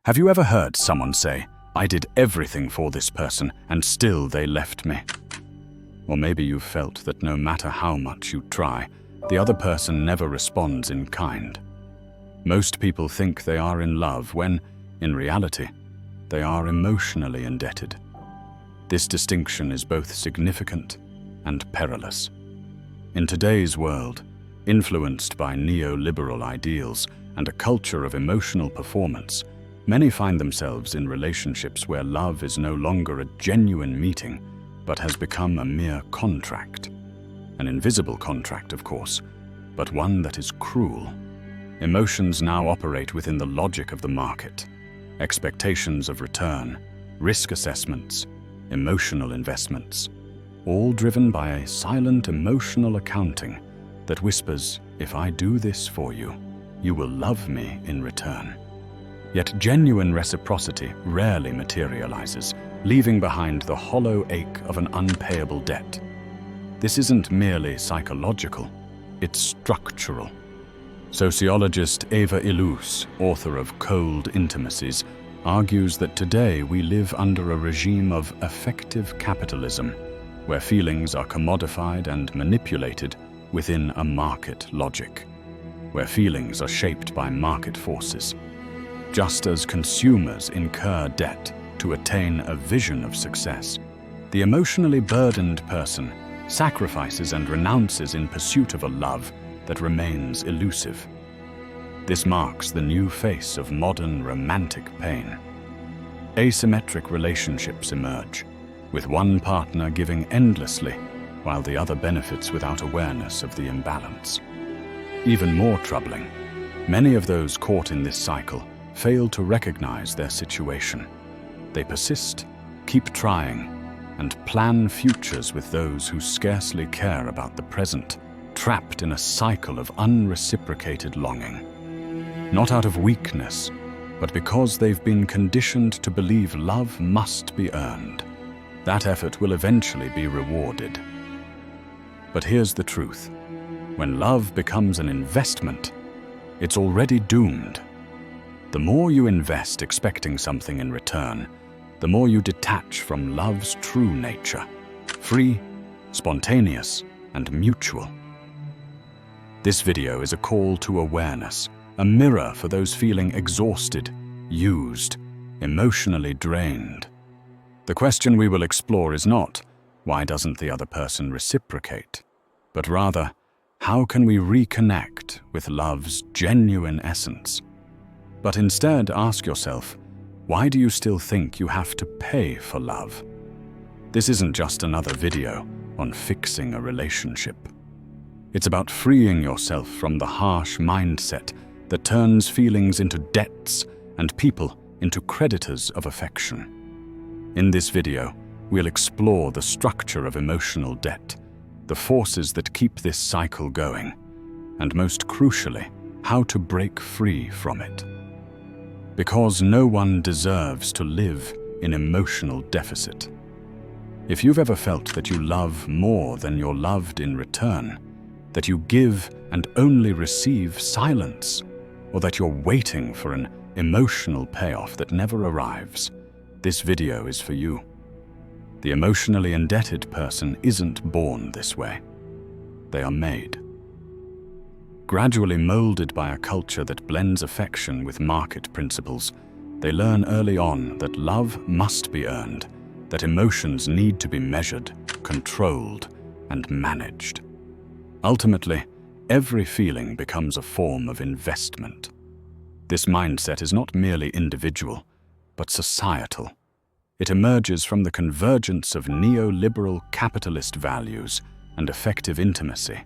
Have you ever heard someone say, "I did everything for this person and still they left me"? Or maybe you've felt that no matter how much you try, the other person never responds in kind. Most people think they are in love when, in reality, they are emotionally indebted. This distinction is both significant and perilous. In today's world, influenced by neoliberal ideals and a culture of emotional performance, many find themselves in relationships where love is no longer a genuine meeting, but has become a mere contract. An invisible contract, of course, but one that is cruel. Emotions now operate within the logic of the market. Expectations of return, risk assessments, emotional investments, all driven by a silent emotional accounting that whispers, "If I do this for you, you will love me in return." Yet genuine reciprocity rarely materializes, leaving behind the hollow ache of an unpayable debt. This isn't merely psychological, it's structural. Sociologist Illouz, author of Cold Intimacies, argues that today we live under a regime of affective capitalism, where feelings are commodified and manipulated within a market logic, where feelings are shaped by market forces. Just as consumers incur debt to attain a vision of success, the emotionally burdened person sacrifices and renounces in pursuit of a love that remains elusive. This marks the new face of modern romantic pain. Asymmetric relationships emerge, with one partner giving endlessly while the other benefits without awareness of the imbalance. Even more troubling, many of those caught in this cycle fail to recognize their situation. They persist, keep trying, and plan futures with those who scarcely care about the present, trapped in a cycle of unreciprocated longing. Not out of weakness, but because they've been conditioned to believe love must be earned. That effort will eventually be rewarded. But here's the truth. When love becomes an investment, it's already doomed. The more you invest expecting something in return, the more you detach from love's true nature, free, spontaneous, and mutual. This video is a call to awareness, a mirror for those feeling exhausted, used, emotionally drained. The question we will explore is not, why doesn't the other person reciprocate? But rather, how can we reconnect with love's genuine essence? But instead ask yourself, why do you still think you have to pay for love? This isn't just another video on fixing a relationship. It's about freeing yourself from the harsh mindset that turns feelings into debts and people into creditors of affection. In this video, we'll explore the structure of emotional debt, the forces that keep this cycle going, and most crucially, how to break free from it. Because no one deserves to live in emotional deficit. If you've ever felt that you love more than you're loved in return, that you give and only receive silence, or that you're waiting for an emotional payoff that never arrives, this video is for you. The emotionally indebted person isn't born this way. They are made. Gradually molded by a culture that blends affection with market principles, they learn early on that love must be earned, that emotions need to be measured, controlled, and managed. Ultimately, every feeling becomes a form of investment. This mindset is not merely individual, but societal. It emerges from the convergence of neoliberal capitalist values and effective intimacy,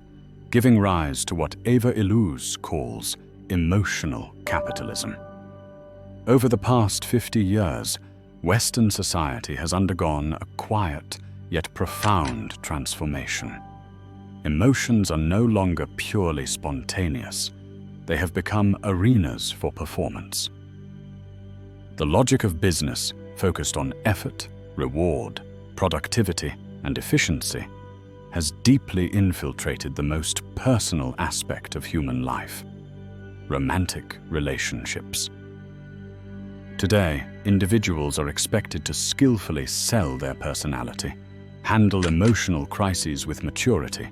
giving rise to what Illouz calls emotional capitalism. Over the past 50 years, Western society has undergone a quiet yet profound transformation. Emotions are no longer purely spontaneous. They have become arenas for performance. The logic of business, focused on effort, reward, productivity, and efficiency, has deeply infiltrated the most personal aspect of human life: romantic relationships. Today, individuals are expected to skillfully sell their personality, handle emotional crises with maturity,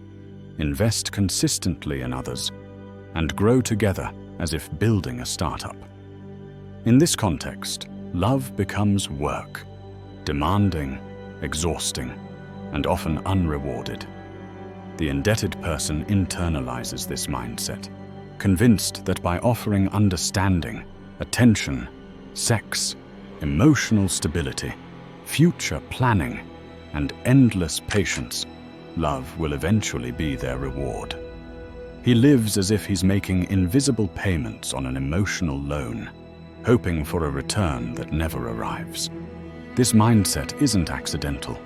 invest consistently in others, and grow together as if building a startup. In this context, love becomes work, demanding, exhausting, and often unrewarded. The indebted person internalizes this mindset, convinced that by offering understanding, attention, sex, emotional stability, future planning, and endless patience, love will eventually be their reward. He lives as if he's making invisible payments on an emotional loan, hoping for a return that never arrives. This mindset isn't accidental.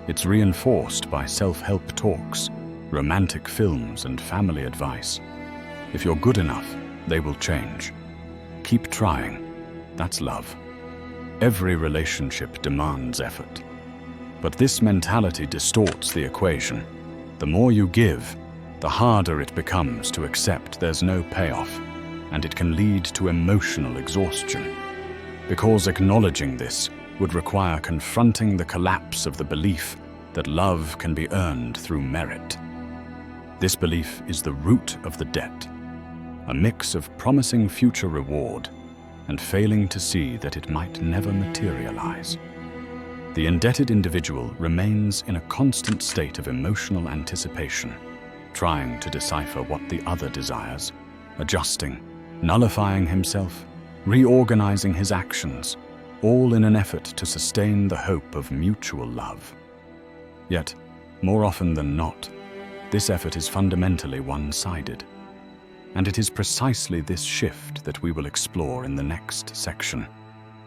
It's reinforced by self-help talks, romantic films, and family advice. If you're good enough, they will change. Keep trying. That's love. Every relationship demands effort. But this mentality distorts the equation. The more you give, the harder it becomes to accept there's no payoff, and it can lead to emotional exhaustion. Because acknowledging this would require confronting the collapse of the belief that love can be earned through merit. This belief is the root of the debt, a mix of promising future reward and failing to see that it might never materialize. The indebted individual remains in a constant state of emotional anticipation, trying to decipher what the other desires, adjusting, nullifying himself, reorganizing his actions, all in an effort to sustain the hope of mutual love. Yet, more often than not, this effort is fundamentally one-sided. And it is precisely this shift that we will explore in the next section,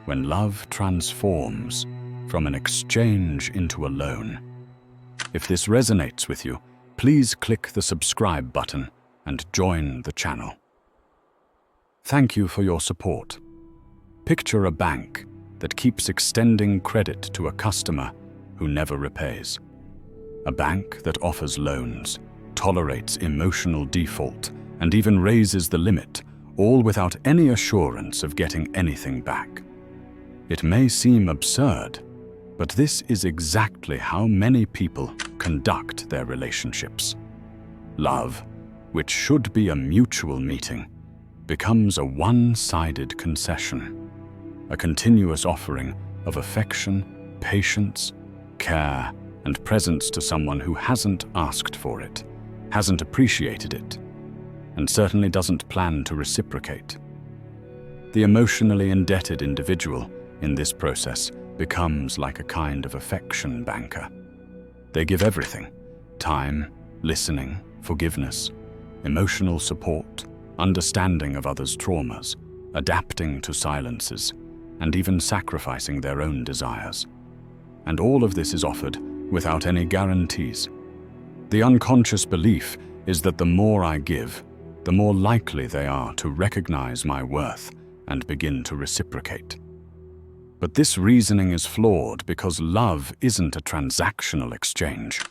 when love transforms from an exchange into a loan. If this resonates with you, please click the subscribe button and join the channel. Thank you for your support. Picture a bank that keeps extending credit to a customer who never repays. A bank that offers loans, tolerates emotional default, and even raises the limit, all without any assurance of getting anything back. It may seem absurd, but this is exactly how many people conduct their relationships. Love, which should be a mutual meeting, becomes a one-sided concession, a continuous offering of affection, patience, care, and presence to someone who hasn't asked for it, hasn't appreciated it, and certainly doesn't plan to reciprocate. The emotionally indebted individual in this process becomes like a kind of affection banker. They give everything: time, listening, forgiveness, emotional support, understanding of others' traumas, adapting to silences, and even sacrificing their own desires. And all of this is offered without any guarantees. The unconscious belief is that the more I give, the more likely they are to recognize my worth and begin to reciprocate. But this reasoning is flawed because love isn't a transactional exchange.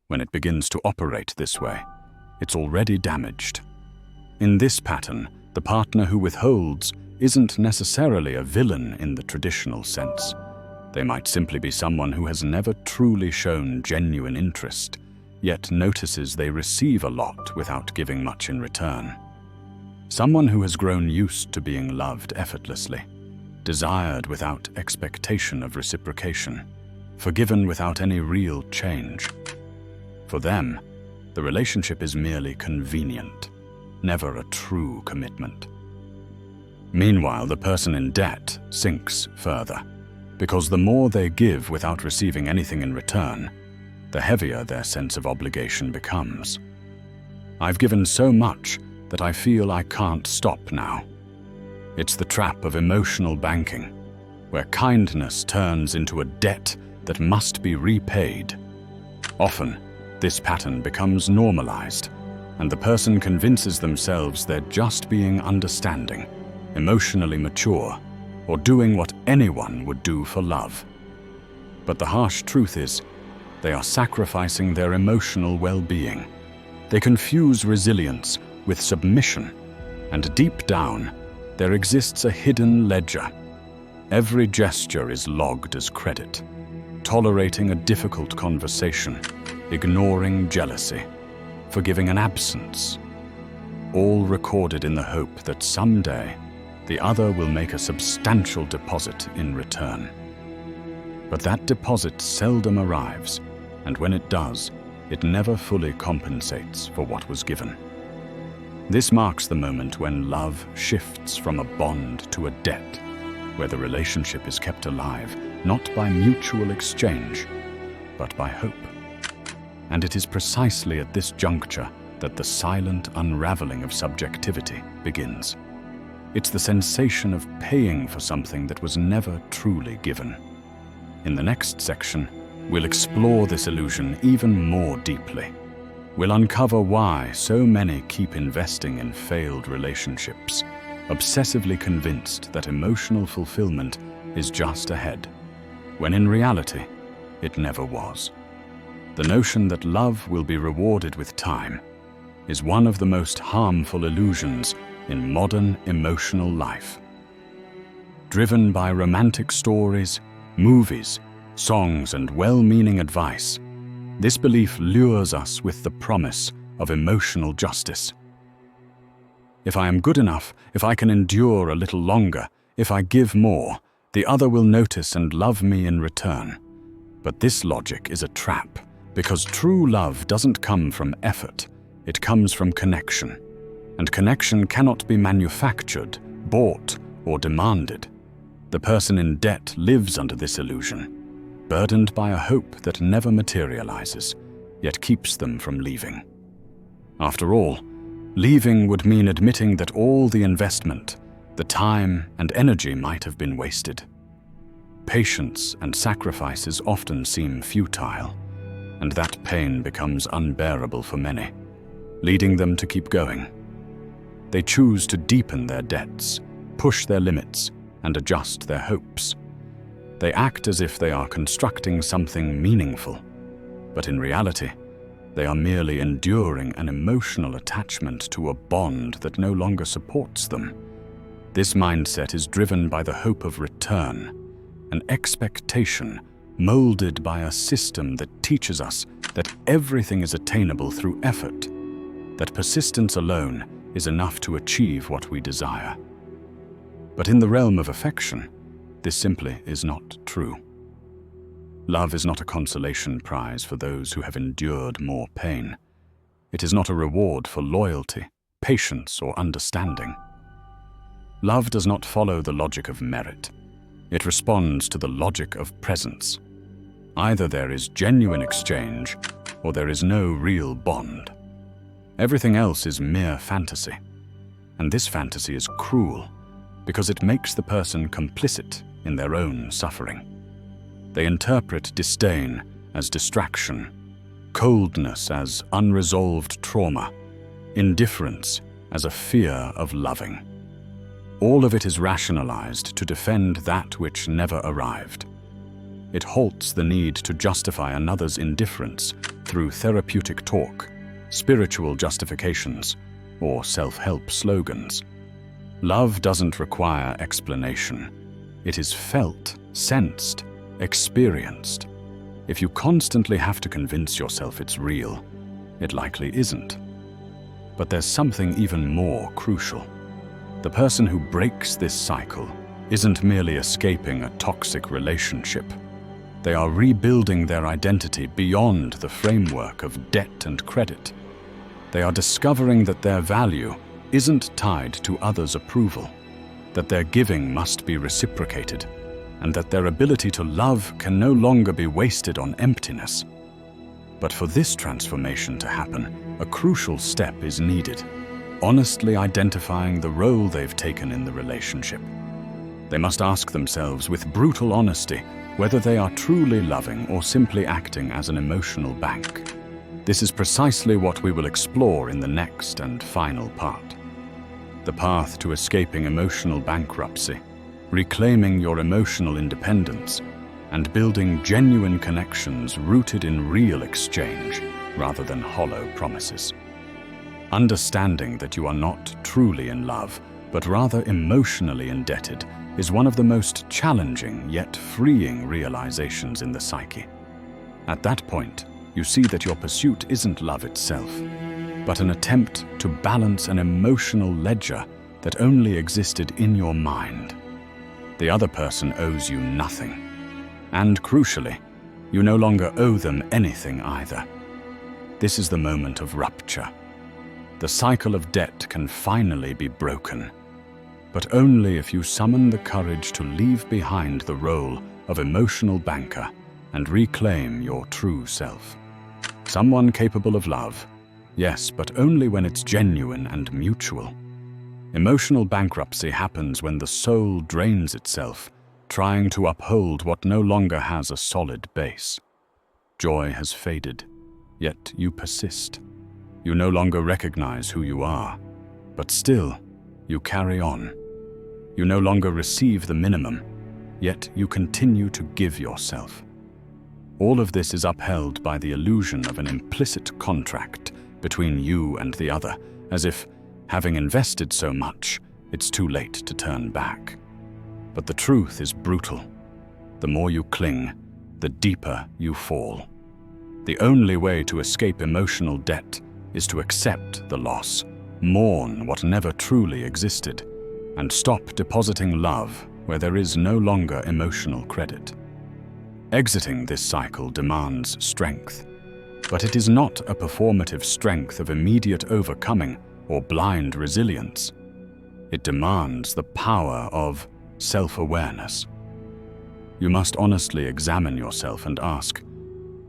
When it begins to operate this way, it's already damaged. In this pattern, the partner who withholds isn't necessarily a villain in the traditional sense. They might simply be someone who has never truly shown genuine interest, yet notices they receive a lot without giving much in return. Someone who has grown used to being loved effortlessly, desired without expectation of reciprocation, forgiven without any real change. For them, the relationship is merely convenient, never a true commitment. Meanwhile, the person in debt sinks further, because the more they give without receiving anything in return, the heavier their sense of obligation becomes. I've given so much that I feel I can't stop now. It's the trap of emotional banking, where kindness turns into a debt that must be repaid. Often, this pattern becomes normalized, and the person convinces themselves they're just being understanding, emotionally mature, or doing what anyone would do for love. But the harsh truth is, they are sacrificing their emotional well-being. They confuse resilience with submission, and deep down, there exists a hidden ledger, Every gesture is logged as credit. Tolerating a difficult conversation, ignoring jealousy, forgiving an absence. All recorded in the hope that someday the other will make a substantial deposit in return. But that deposit seldom arrives, and when it does, it never fully compensates for what was given. This marks the moment when love shifts from a bond to a debt, where the relationship is kept alive, not by mutual exchange, but by hope. And it is precisely at this juncture that the silent unraveling of subjectivity begins. It's the sensation of paying for something that was never truly given. In the next section, we'll explore this illusion even more deeply. We'll uncover why so many keep investing in failed relationships, obsessively convinced that emotional fulfillment is just ahead, when in reality, it never was. The notion that love will be rewarded with time is one of the most harmful illusions in modern emotional life. Driven by romantic stories, movies, songs, and well-meaning advice, this belief lures us with the promise of emotional justice. If I am good enough, if I can endure a little longer, if I give more, the other will notice and love me in return. But this logic is a trap, because true love doesn't come from effort, it comes from connection. And connection cannot be manufactured, bought, or demanded. The person in debt lives under this illusion, burdened by a hope that never materializes, yet keeps them from leaving. After all, leaving would mean admitting that all the investment, the time and energy might have been wasted. Patience and sacrifices often seem futile, and that pain becomes unbearable for many, leading them to keep going. They choose to deepen their debts, push their limits, and adjust their hopes. They act as if they are constructing something meaningful, but in reality, they are merely enduring an emotional attachment to a bond that no longer supports them. This mindset is driven by the hope of return, an expectation molded by a system that teaches us that everything is attainable through effort, that persistence alone is enough to achieve what we desire. But in the realm of affection, this simply is not true. Love is not a consolation prize for those who have endured more pain. It is not a reward for loyalty, patience, or understanding. Love does not follow the logic of merit. It responds to the logic of presence. Either there is genuine exchange, or there is no real bond. Everything else is mere fantasy. And this fantasy is cruel, because it makes the person complicit in their own suffering. They interpret disdain as distraction, coldness as unresolved trauma, indifference as a fear of loving. All of it is rationalized to defend that which never arrived. It halts the need to justify another's indifference through therapeutic talk, spiritual justifications, or self-help slogans. Love doesn't require explanation. It is felt, sensed, experienced. If you constantly have to convince yourself it's real, it likely isn't. But there's something even more crucial. The person who breaks this cycle isn't merely escaping a toxic relationship. They are rebuilding their identity beyond the framework of debt and credit. They are discovering that their value isn't tied to others' approval, that their giving must be reciprocated, and that their ability to love can no longer be wasted on emptiness. But for this transformation to happen, a crucial step is needed: honestly identifying the role they've taken in the relationship. They must ask themselves with brutal honesty whether they are truly loving or simply acting as an emotional bank. This is precisely what we will explore in the next and final part. The path to escaping emotional bankruptcy, reclaiming your emotional independence, and building genuine connections rooted in real exchange rather than hollow promises. Understanding that you are not truly in love, but rather emotionally indebted, is one of the most challenging yet freeing realizations in the psyche. At that point, you see that your pursuit isn't love itself, but an attempt to balance an emotional ledger that only existed in your mind. The other person owes you nothing. And crucially, you no longer owe them anything either. This is the moment of rupture. The cycle of debt can finally be broken, but only if you summon the courage to leave behind the role of emotional banker and reclaim your true self. Someone capable of love, yes, but only when it's genuine and mutual. Emotional bankruptcy happens when the soul drains itself, trying to uphold what no longer has a solid base. Joy has faded, yet you persist. You no longer recognize who you are, but still, you carry on. You no longer receive the minimum, yet you continue to give yourself. All of this is upheld by the illusion of an implicit contract between you and the other, as if, having invested so much, it's too late to turn back. But the truth is brutal. The more you cling, the deeper you fall. The only way to escape emotional debt is to accept the loss, mourn what never truly existed, and stop depositing love where there is no longer emotional credit. Exiting this cycle demands strength, but it is not a performative strength of immediate overcoming or blind resilience. It demands the power of self-awareness. You must honestly examine yourself and ask,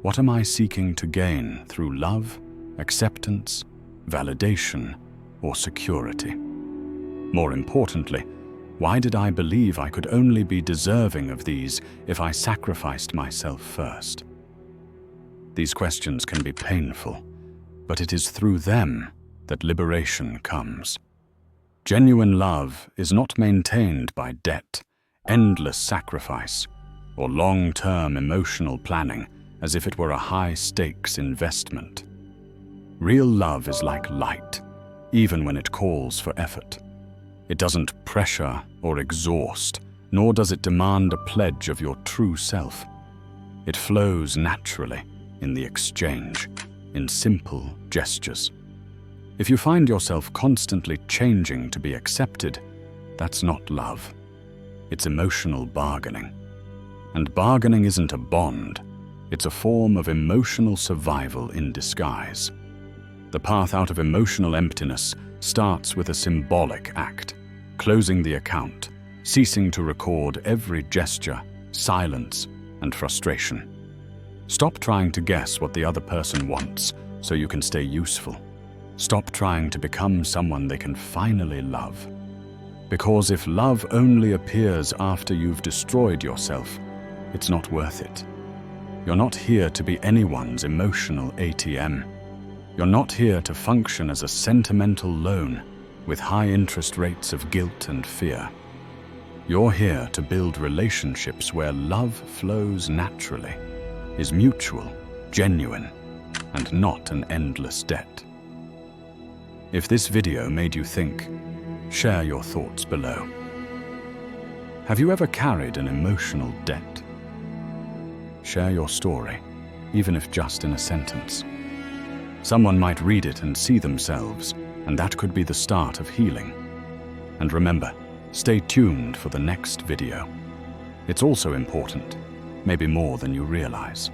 what am I seeking to gain through love, acceptance, validation, or security? More importantly, why did I believe I could only be deserving of these if I sacrificed myself first? These questions can be painful, but it is through them that liberation comes. Genuine love is not maintained by debt, endless sacrifice, or long-term emotional planning as if it were a high-stakes investment. Real love is like light, even when it calls for effort. It doesn't pressure or exhaust, nor does it demand a pledge of your true self. It flows naturally in the exchange, in simple gestures. If you find yourself constantly changing to be accepted, that's not love. It's emotional bargaining. And bargaining isn't a bond. It's a form of emotional survival in disguise. The path out of emotional emptiness starts with a symbolic act, closing the account, ceasing to record every gesture, silence, and frustration. Stop trying to guess what the other person wants so you can stay useful. Stop trying to become someone they can finally love. Because if love only appears after you've destroyed yourself, it's not worth it. You're not here to be anyone's emotional ATM. You're not here to function as a sentimental loan with high interest rates of guilt and fear. You're here to build relationships where love flows naturally, is mutual, genuine, and not an endless debt. If this video made you think, share your thoughts below. Have you ever carried an emotional debt? Share your story, even if just in a sentence. Someone might read it and see themselves, and that could be the start of healing. And remember, stay tuned for the next video. It's also important, maybe more than you realize.